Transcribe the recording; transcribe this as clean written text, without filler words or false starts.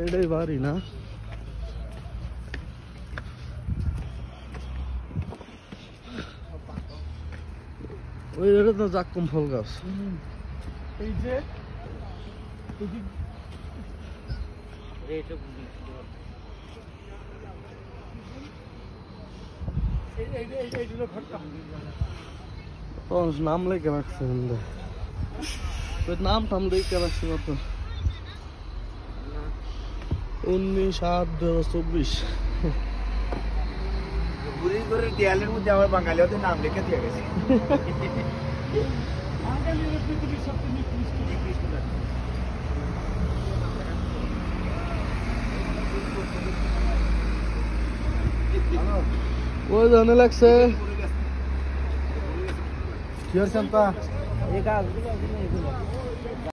এটাই বাড়ি না? ওই এটা তো জাক্কুম ফল গাছ। এই যে নাম লেখা রাখছে, নাম টাম লেখা রাখছে কত 19/8/2024। বুড়ি করে দেয়ালের মধ্যে আমার বাঙালিদের নাম লিখে দিয়ে গেছে। বাঙালির পৃথিবীর সবচেয়ে নিকৃষ্ট ওই জানে লাগছে কি আর শান্তা